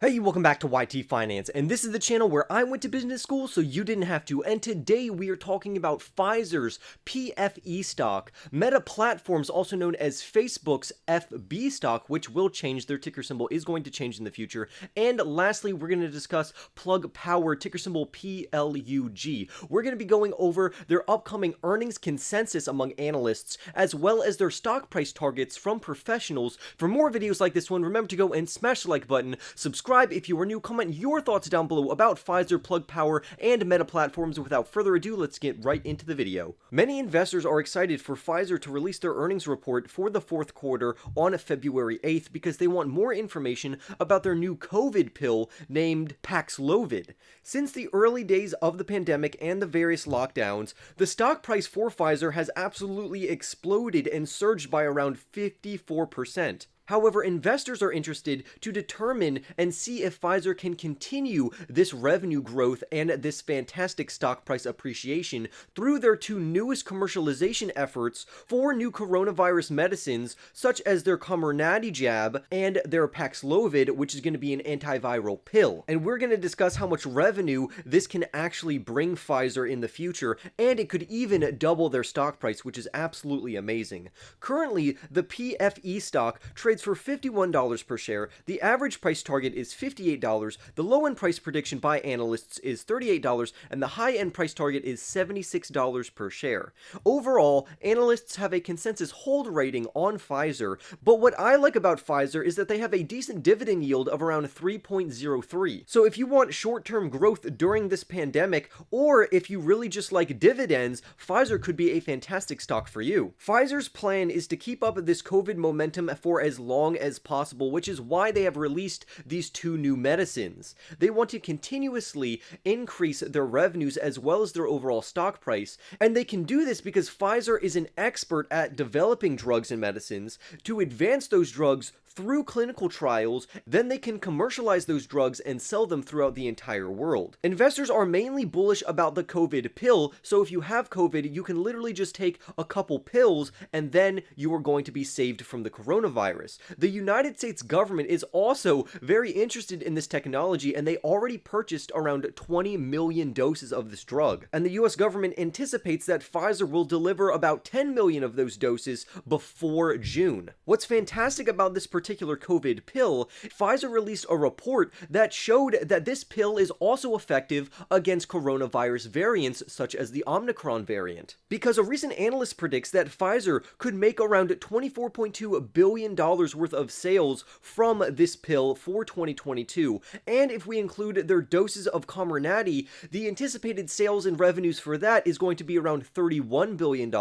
Hey, welcome back to YT Finance, and this is the channel where I went to business school so you didn't have to, and today we are talking about Pfizer's PFE stock, Meta Platforms, also known as Facebook's FB stock, which will change. Their ticker symbol is going to change in the future, and lastly, we're going to discuss Plug Power, ticker symbol PLUG. We're going to be going over their upcoming earnings consensus among analysts, as well as their stock price targets from professionals. For more videos like this one, remember to go and smash the like button, subscribe if you are new, comment your thoughts down below about Pfizer, Plug Power, and Meta Platforms. Without further ado, let's get right into the video. Many investors are excited for Pfizer to release their earnings report for the fourth quarter on February 8th because they want more information about their new COVID pill named Paxlovid. Since the early days of the pandemic and the various lockdowns, the stock price for Pfizer has absolutely exploded and surged by around 54%. However, investors are interested to determine and see if Pfizer can continue this revenue growth and this fantastic stock price appreciation through their two newest commercialization efforts for new coronavirus medicines, such as their Comirnaty jab and their Paxlovid, which is going to be an antiviral pill. And we're going to discuss how much revenue this can actually bring Pfizer in the future, and it could even double their stock price, which is absolutely amazing. Currently, the PFE stock trades for $51 per share. The average price target is $58. The low-end price prediction by analysts is $38, and the high-end price target is $76 per share. Overall, analysts have a consensus hold rating on Pfizer, but what I like about Pfizer is that they have a decent dividend yield of around 3.03. So if you want short-term growth during this pandemic, or if you really just like dividends, Pfizer could be a fantastic stock for you. Pfizer's plan is to keep up this COVID momentum for as long as possible, which is why they have released these two new medicines. They want to continuously increase their revenues as well as their overall stock price, and they can do this because Pfizer is an expert at developing drugs and medicines to advance those drugs through clinical trials. Then they can commercialize those drugs and sell them throughout the entire world. Investors are mainly bullish about the COVID pill, so if you have COVID, you can literally just take a couple pills and then you are going to be saved from the coronavirus. The United States government is also very interested in this technology, and they already purchased around 20 million doses of this drug. And the US government anticipates that Pfizer will deliver about 10 million of those doses before June. What's fantastic about this particular COVID pill, Pfizer released a report that showed that this pill is also effective against coronavirus variants such as the Omicron variant. Because a recent analyst predicts that Pfizer could make around $24.2 billion worth of sales from this pill for 2022, and if we include their doses of Comirnaty, the anticipated sales and revenues for that is going to be around $31 billion.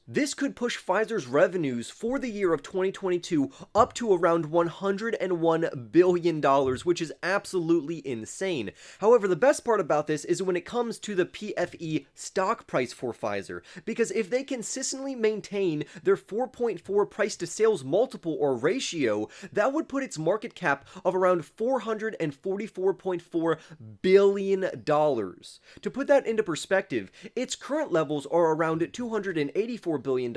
This could push Pfizer's revenues for the year of 2022 up to around $101 billion, which is absolutely insane. However, the best part about this is when it comes to the PFE stock price for Pfizer, because if they consistently maintain their 4.4 price to sales multiple or ratio, that would put its market cap of around $444.4 billion. To put that into perspective, its current levels are around $284 billion,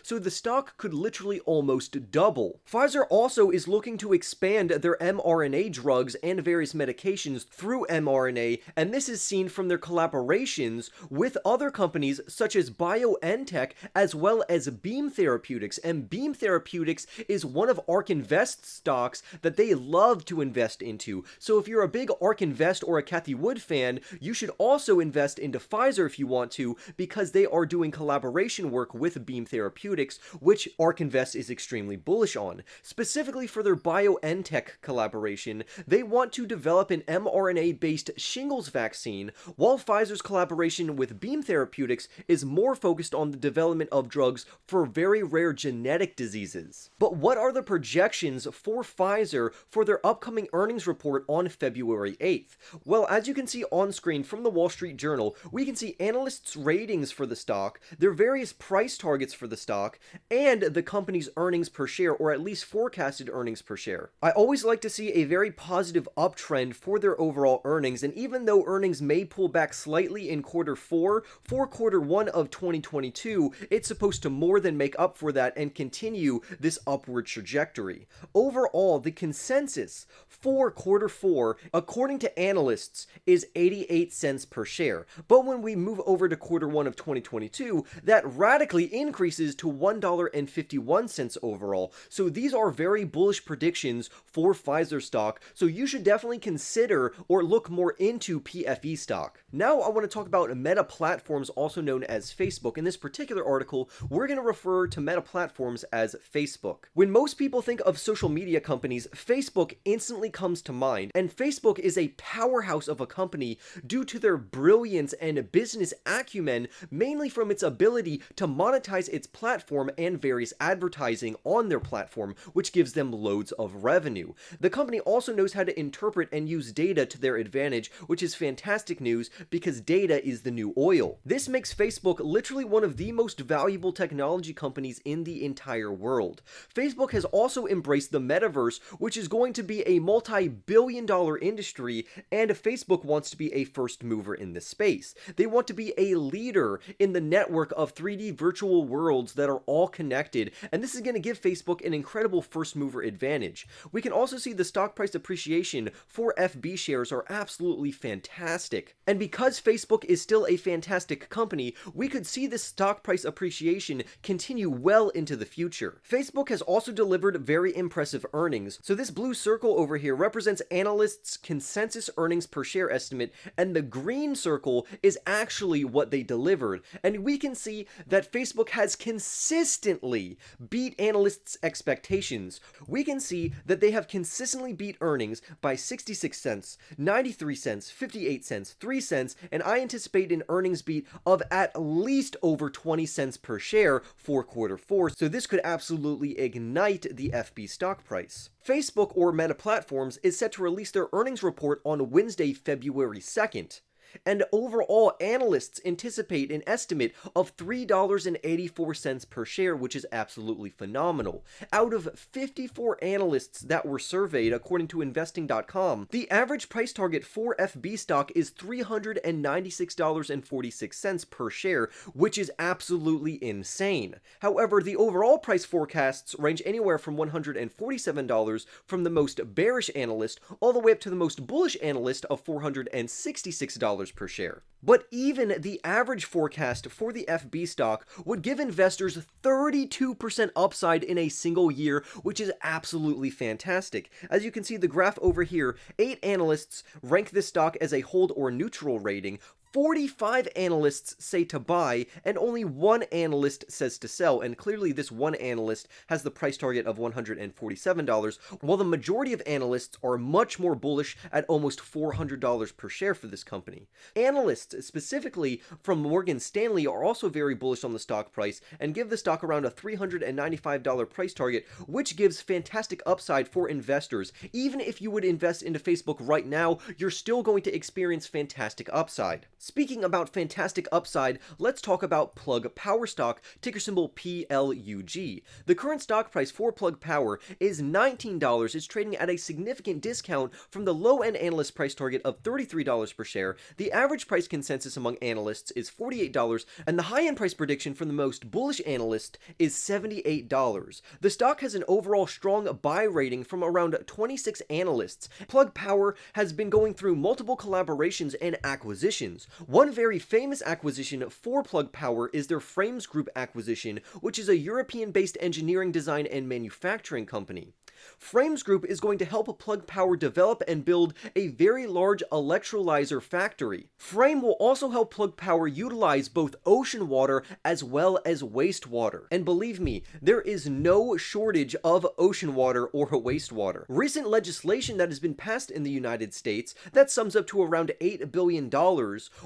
so the stock could literally almost double. Pfizer also is looking to expand their mRNA drugs and various medications through mRNA, and this is seen from their collaborations with other companies such as BioNTech as well as Beam Therapeutics, and Beam Therapeutics is one of ARK Invest stocks that they love to invest into. So if you're a big ARK Invest or a Cathie Wood fan, you should also invest into Pfizer if you want to, because they are doing collaboration work with Beam Therapeutics, which ARK Invest is extremely bullish on. Specifically for their BioNTech collaboration, they want to develop an mRNA-based shingles vaccine, while Pfizer's collaboration with Beam Therapeutics is more focused on the development of drugs for very rare genetic diseases. But what are the projections for Pfizer for their upcoming earnings report on February 8th? Well, as you can see on screen from the Wall Street Journal, we can see analysts' ratings for the stock, their various price targets for the stock, and the company's earnings per share, or at least forecast forecasted earnings per share. I always like to see a very positive uptrend for their overall earnings, and even though earnings may pull back slightly in quarter 4, for quarter 1 of 2022, it's supposed to more than make up for that and continue this upward trajectory. Overall, the consensus for quarter 4, according to analysts, is 88 cents per share. But when we move over to quarter 1 of 2022, that radically increases to $1.51 overall. So these are very bullish predictions for Pfizer stock, so you should definitely consider or look more into PFE stock. Now I want to talk about Meta Platforms, also known as Facebook. In this particular article, we're going to refer to Meta Platforms as Facebook. When most people think of social media companies, Facebook instantly comes to mind, and Facebook is a powerhouse of a company due to their brilliance and business acumen, mainly from its ability to monetize its platform and various advertising on their platform, which gives them loads of revenue. The company also knows how to interpret and use data to their advantage, which is fantastic news because data is the new oil. This makes Facebook literally one of the most valuable technology companies in the entire world. Facebook has also embraced the metaverse, which is going to be a multi-billion-dollar industry, and Facebook wants to be a first mover in this space. They want to be a leader in the network of 3D virtual worlds that are all connected, and this is going to give Facebook an incredible first mover advantage. We can also see the stock price appreciation for FB shares are absolutely fantastic. And because Facebook is still a fantastic company, we could see this stock price appreciation continue well into the future. Facebook has also delivered very impressive earnings. So this blue circle over here represents analysts' consensus earnings per share estimate, and the green circle is actually what they delivered. And we can see that Facebook has consistently beat analysts' expectations. We can see that they have consistently beat earnings by 66 cents, 93 cents, 58 cents, 3 cents, and I anticipate an earnings beat of at least over 20 cents per share for quarter 4, so this could absolutely ignite the FB stock price. Facebook, or Meta Platforms, is set to release their earnings report on Wednesday, February 2nd. And overall, analysts anticipate an estimate of $3.84 per share, which is absolutely phenomenal. Out of 54 analysts that were surveyed, according to investing.com, the average price target for FB stock is $396.46 per share, which is absolutely insane. However, the overall price forecasts range anywhere from $147 from the most bearish analyst all the way up to the most bullish analyst of $466 per share. But even the average forecast for the FB stock would give investors 32% upside in a single year, which is absolutely fantastic. As you can see the graph over here, 8 analysts rank this stock as a hold or neutral rating, 45 analysts say to buy, and only 1 analyst says to sell, and clearly this one analyst has the price target of $147, while the majority of analysts are much more bullish at almost $400 per share for this company. Analysts, specifically from Morgan Stanley, are also very bullish on the stock price and give the stock around a $395 price target, which gives fantastic upside for investors. Even if you would invest into Facebook right now, you're still going to experience fantastic upside. Speaking about fantastic upside, let's talk about Plug Power stock, ticker symbol PLUG. The current stock price for Plug Power is $19. It's trading at a significant discount from the low-end analyst price target of $33 per share. The average price consensus among analysts is $48, and the high-end price prediction from the most bullish analyst is $78. The stock has an overall strong buy rating from around 26 analysts. Plug Power has been going through multiple collaborations and acquisitions. One very famous acquisition for Plug Power is their Frames Group acquisition, which is a European-based engineering, design, and manufacturing company. Frames Group is going to help Plug Power develop and build a very large electrolyzer factory. Frame will also help Plug Power utilize both ocean water as well as wastewater. And believe me, there is no shortage of ocean water or wastewater. Recent legislation that has been passed in the United States that sums up to around $8 billion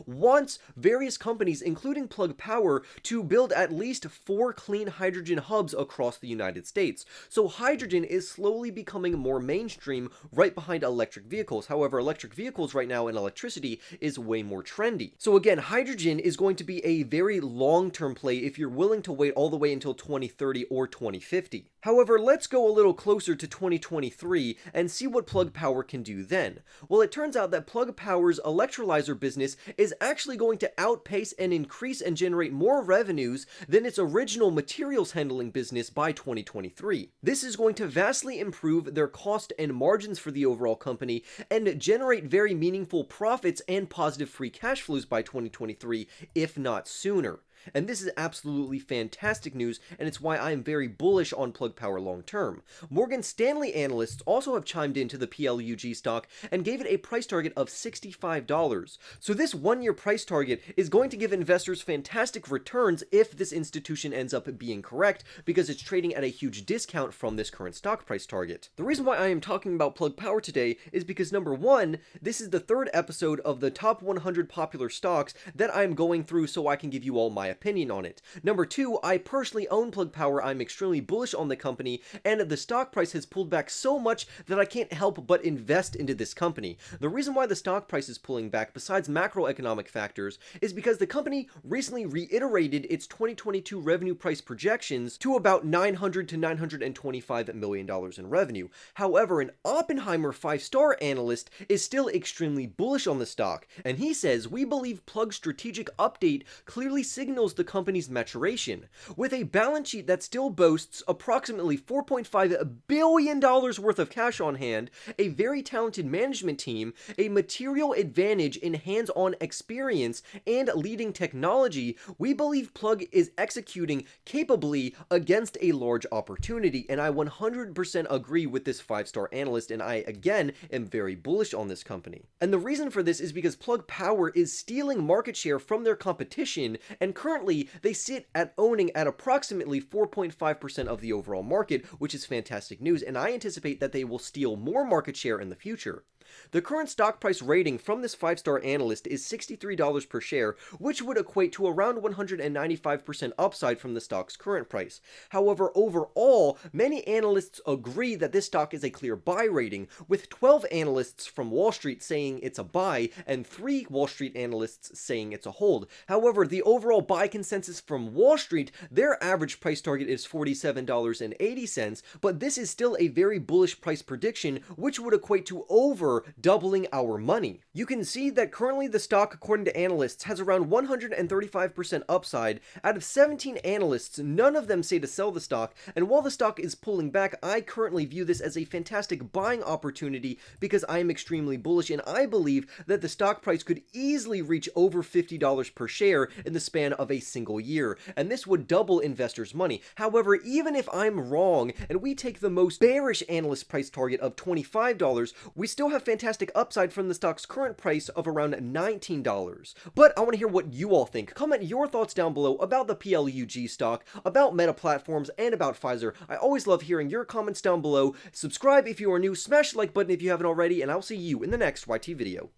wants various companies, including Plug Power, to build at least 4 clean hydrogen hubs across the United States. So hydrogen is slowly becoming more mainstream right behind electric vehicles. However, electric vehicles right now and electricity is way more trendy. So again, hydrogen is going to be a very long-term play if you're willing to wait all the way until 2030 or 2050. However, let's go a little closer to 2023 and see what Plug Power can do then. Well, it turns out that Plug Power's electrolyzer business is actually going to outpace and increase and generate more revenues than its original materials handling business by 2023. This is going to vastly improve their cost and margins for the overall company and generate very meaningful profits and positive free cash flows by 2023, if not sooner. And this is absolutely fantastic news, and it's why I am very bullish on Plug Power long term. Morgan Stanley analysts also have chimed into the PLUG stock and gave it a price target of $65. So this one-year price target is going to give investors fantastic returns if this institution ends up being correct, because it's trading at a huge discount from this current stock price target. The reason why I am talking about Plug Power today is because, number one, this is the third episode of the top 100 popular stocks that I'm going through so I can give you all my opinion on it. Number two, I personally own Plug Power. I'm extremely bullish on the company, and the stock price has pulled back so much that I can't help but invest into this company. The reason why the stock price is pulling back, besides macroeconomic factors, is because the company recently reiterated its 2022 revenue price projections to about $900 to $925 million in revenue. However, an Oppenheimer 5-star analyst is still extremely bullish on the stock, and he says, "We believe Plug's strategic update clearly signals the company's maturation. With a balance sheet that still boasts approximately $4.5 billion worth of cash on hand, a very talented management team, a material advantage in hands-on experience, and leading technology, we believe Plug is executing capably against a large opportunity." And I 100% agree with this 5-star analyst, and I again am very bullish on this company. And the reason for this is because Plug Power is stealing market share from their competition, and currently they sit at owning at approximately 4.5% of the overall market, which is fantastic news, and I anticipate that they will steal more market share in the future. The current stock price rating from this 5-star analyst is $63 per share, which would equate to around 195% upside from the stock's current price. However, overall, many analysts agree that this stock is a clear buy rating, with 12 analysts from Wall Street saying it's a buy and 3 Wall Street analysts saying it's a hold. However, the overall buy consensus from Wall Street, their average price target is $47.80, but this is still a very bullish price prediction, which would equate to over doubling our money. You can see that currently the stock, according to analysts, has around 135% upside. Out of 17 analysts, none of them say to sell the stock, and while the stock is pulling back, I currently view this as a fantastic buying opportunity because I am extremely bullish, and I believe that the stock price could easily reach over $50 per share in the span of a single year, and this would double investors' money. However, even if I'm wrong and we take the most bearish analyst price target of $25, we still have fantastic upside from the stock's current price of around $19. But I want to hear what you all think. Comment your thoughts down below about the PLUG stock, about Meta Platforms, and about Pfizer. I always love hearing your comments down below. Subscribe if you are new, smash the like button if you haven't already, and I'll see you in the next YT video.